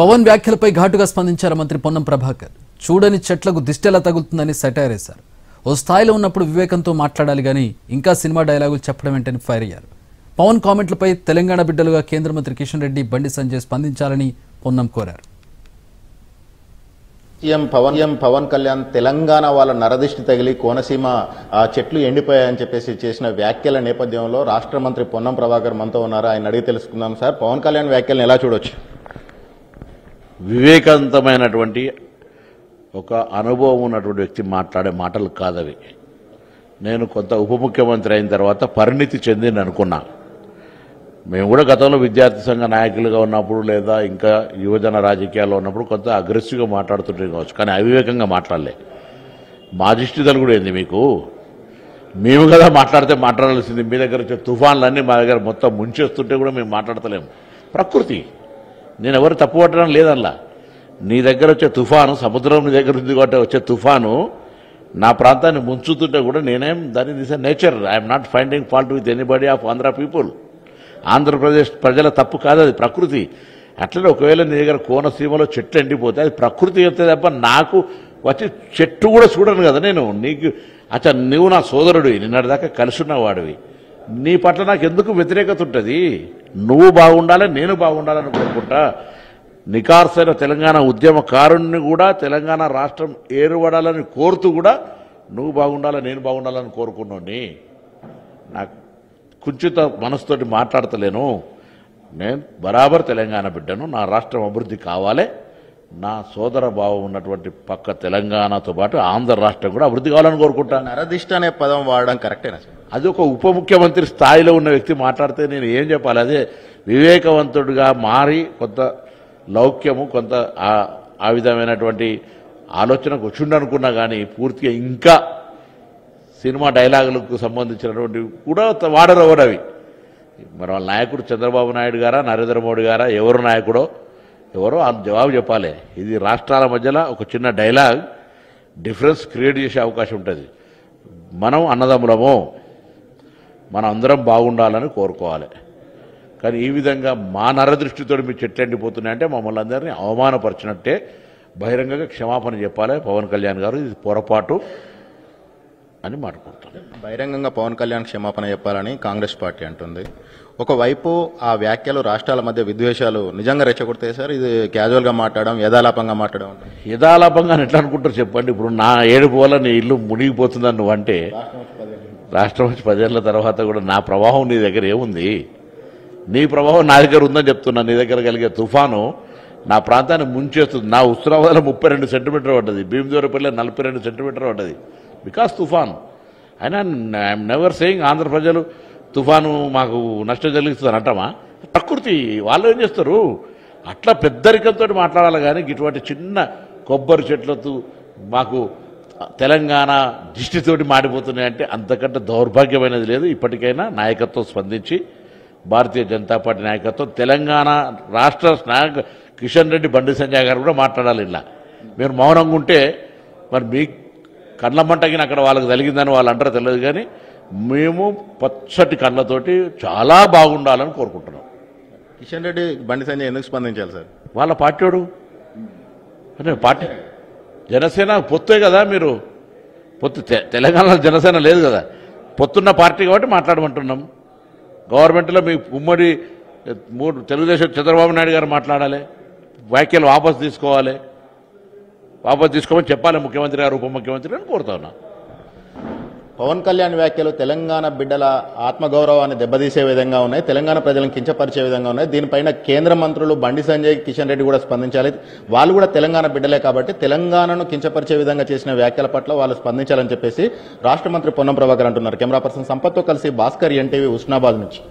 పవన్ వ్యాఖ్యలపై ఘాటుగా స్పందించారు మంత్రి పొన్నం ప్రభాకర్. చూడని చెట్లకు దిష్టెలా తగులుతుందని సెటైర్ వేశారు. ఓ స్థాయిలో ఉన్నప్పుడు వివేకంతో మాట్లాడాలి గానీ ఇంకా సినిమా డైలాగులు చెప్పడం ఏంటని ఫైర్ అయ్యారు. పవన్ కామెంట్లపై తెలంగాణ బిడ్డలుగా కేంద్ర మంత్రి కిషన్ రెడ్డి, బండి సంజయ్ స్పందించాలని పొన్నం కోరారు. సీఎం పవన్ కళ్యాణ్ తెలంగాణ వాళ్ళ నరదిష్టి తగిలి కోనసీమ చెట్లు ఎండిపోయాయని చెప్పేసి చేసిన వ్యాఖ్యల నేపథ్యంలో రాష్ట్ర మంత్రి పొన్నం ప్రభాకర్ మనతో ఉన్నారు. ఆయన అడిగి తెలుసుకుందాం. సార్, పవన్ కళ్యాణ్ వ్యాఖ్యలను ఎలా చూడొచ్చు? వివేకవంతమైనటువంటి ఒక అనుభవం ఉన్నటువంటి వ్యక్తి మాట్లాడే మాటలు కాదవి. నేను కొంత ఉప ముఖ్యమంత్రి అయిన తర్వాత పరిణితి చెందింది అనుకున్నా. మేము కూడా గతంలో విద్యార్థి సంఘ నాయకులుగా ఉన్నప్పుడు లేదా ఇంకా యువజన రాజకీయాల్లో ఉన్నప్పుడు కొంత అగ్రెసివ్గా మాట్లాడుతుంటే కావచ్చు, కానీ అవివేకంగా మాట్లాడలే. మా దృష్టి కూడా ఏంది మీకు? మేము కదా మాట్లాడితే మాట్లాడాల్సింది. మీ దగ్గర వచ్చే తుఫాన్లన్నీ మా దగ్గర మొత్తం ముంచేస్తుంటే కూడా మేము మాట్లాడతలేము. ప్రకృతి, నేను ఎవరు తప్పు పట్టడం లేదల్లా. నీ దగ్గర వచ్చే తుఫాను, సముద్రం నీ దగ్గర ఉంది కాబట్టి వచ్చే తుఫాను నా ప్రాంతాన్ని ముంచుతుంటే కూడా నేనేం దాన్ని this nature. I'm not finding fault with anybody of Andhra people. Andhra Pradesh ప్రజల తప్పు కాదు, అది ప్రకృతి. అట్లనే ఒకవేళ నీ దగ్గర కోనసీమలో చెట్లు ఎండిపోతే అది ప్రకృతి చెప్తే తప్ప నాకు వచ్చి చెట్టు కూడా చూడను కదా నేను. నీకు అచ్చా, నువ్వు నా సోదరుడివి, నిన్నటిదాకా కలిసి ఉన్నవాడివి. నీ పట్ల నాకు ఎందుకు వ్యతిరేకత ఉంటుంది? నువ్వు బాగుండాలి, నేను బాగుండాలని కోరుకుంటా. నికార్సైన తెలంగాణ ఉద్యమకారుణ్ణి కూడా తెలంగాణ రాష్ట్రం ఏర్పడాలని కోరుతూ కూడా నువ్వు బాగుండాలి, నేను బాగుండాలని కోరుకున్నాను. నాకు కుంచిత మనసుతోటి మాట్లాడతలేను. నేను బరాబర్ తెలంగాణ బిడ్డను. నా రాష్ట్రం అభివృద్ధి కావాలి. నా సోదర భావం ఉన్నటువంటి పక్క తెలంగాణతో పాటు ఆంధ్ర రాష్ట్రం కూడా అభివృద్ధి కావాలని కోరుకుంటాను. నరదిష్ట అనే పదం వాడడం కరెక్టేనా? అది ఒక ఉప ముఖ్యమంత్రి స్థాయిలో ఉన్న వ్యక్తి మాట్లాడితే నేను ఏం చెప్పాలి? అదే వివేకవంతుడిగా మారి కొంత లౌక్యము, కొంత ఆ విధమైనటువంటి ఆలోచనకు వచ్చిండనుకున్నా కానీ పూర్తిగా ఇంకా సినిమా డైలాగులకు సంబంధించినటువంటి కూడా వాడరవడవి. మరి వాళ్ళ నాయకుడు చంద్రబాబు నాయుడు గారా, నరేంద్ర మోడీ గారా, ఎవరు నాయకుడో ఎవరో జవాబు చెప్పాలి. ఇది రాష్ట్రాల మధ్యలో ఒక చిన్న డైలాగ్ డిఫరెన్స్ క్రియేట్ చేసే అవకాశం ఉంటుంది. మనం అన్నదమ్ములము, మనం అందరం బాగుండాలని కోరుకోవాలి. కానీ ఈ విధంగా మా నరదృష్టితో మీ చెట్లు ఎండిపోతున్నాయంటే మమ్మల్ని అందరినీ అవమానపరిచినట్టే. బహిరంగంగా క్షమాపణ చెప్పాలి పవన్ కళ్యాణ్ గారు. ఇది పొరపాటు అని మాట్లాడుకుంటాను. బహిరంగంగా పవన్ కళ్యాణ్ క్షమాపణ చెప్పాలని కాంగ్రెస్ పార్టీ అంటుంది. ఒకవైపు ఆ వ్యాఖ్యలు రాష్ట్రాల మధ్య విద్వేషాలు నిజంగా రెచ్చగొడతాయి సార్. ఇది క్యాజువల్గా మాట్లాడడం, యథాలాపంగా మాట్లాడడం. యథాలాపంగా ఎట్లా అనుకుంటారు చెప్పండి? ఇప్పుడు నా ఏడుపు వల్ల నీ ఇల్లు మునిగిపోతుందని నువ్వంటే, రాష్ట్రం వచ్చి 10 ఏళ్ల తర్వాత కూడా నా ప్రభావం నీ దగ్గర ఏముంది? నీ ప్రభావం నా దగ్గర ఉందని చెప్తున్నా. నీ దగ్గర కలిగే తుఫాను నా ప్రాంతాన్ని ముంచేస్తుంది. నా ఉత్తరావధిలో 32 సెంటీమీటర్ పడ్డది, భీమదేవరపల్లి 42 సెంటీమీటర్ పడ్డది బికాస్ తుఫాన్. అయినా ఐఎమ్ నెవర్ సేయింగ్ ఆంధ్ర ప్రజలు తుఫాను మాకు నష్టం కలిగిస్తుంది అంటామా? ప్రకృతి వాళ్ళు ఏం చేస్తారు? అట్లా పెద్దరికంతో మాట్లాడాలి. కానీ ఇటువంటి చిన్న కొబ్బరి చెట్లతో మాకు తెలంగాణ దిష్టితోటి మాడిపోతున్నాయంటే అంతకంటే దౌర్భాగ్యమైనది లేదు. ఇప్పటికైనా నాయకత్వం స్పందించి, భారతీయ జనతా పార్టీ నాయకత్వం, తెలంగాణ రాష్ట్ర నాయక కిషన్ రెడ్డి, బండి సంజయ్ గారు కూడా మాట్లాడాలి. ఇలా మీరు మౌనంగా ఉంటే మరి మీ కళ్ళ మంటగిన అక్కడ వాళ్ళకి జరిగిందని వాళ్ళు అంటారో తెలియదు. కానీ మేము పచ్చటి కళ్ళతోటి చాలా బాగుండాలని కోరుకుంటున్నాం. కిషన్ రెడ్డి, బండి సంజయ్ ఎందుకు స్పందించాలి సార్? వాళ్ళ పార్టీడు అంటే పార్టీ జనసేన పొత్తే కదా. మీరు పొత్తు తెలంగాణలో జనసేన లేదు కదా, పొత్తున్న పార్టీ కాబట్టి మాట్లాడమంటున్నాం. గవర్నమెంట్లో మీ ఉమ్మడి 3 తెలుగుదేశం చంద్రబాబు నాయుడు గారు మాట్లాడాలి, వ్యాఖ్యలు వాపసు తీసుకోవాలి, వాపసు తీసుకోమని చెప్పాలి ముఖ్యమంత్రి గారు, ఉప ముఖ్యమంత్రి అని కోరుతా ఉన్నా. పవన్ కళ్యాణ్ వ్యాఖ్యలు తెలంగాణ బిడ్డల ఆత్మగౌరవాన్ని దెబ్బతీసే విధంగా ఉన్నాయి, తెలంగాణ ప్రజలను కించపరిచే విధంగా ఉన్నాయి. దీనిపైన కేంద్ర మంత్రులు బండి సంజయ్, కిషన్ రెడ్డి కూడా స్పందించాలి. వాళ్ళు కూడా తెలంగాణ బిడ్డలే కాబట్టి తెలంగాణను కించపరిచే విధంగా చేసిన వ్యాఖ్యల పట్ల వాళ్ళు స్పందించాలని చెప్పేసి రాష్ట్ర మంత్రి పొన్నం ప్రభాకర్ అంటున్నారు. కెమెరా పర్సన్ సంపత్తో కలిసి భాస్కర్, ఎన్టీవీ, హుస్నాబాద్ నుంచి.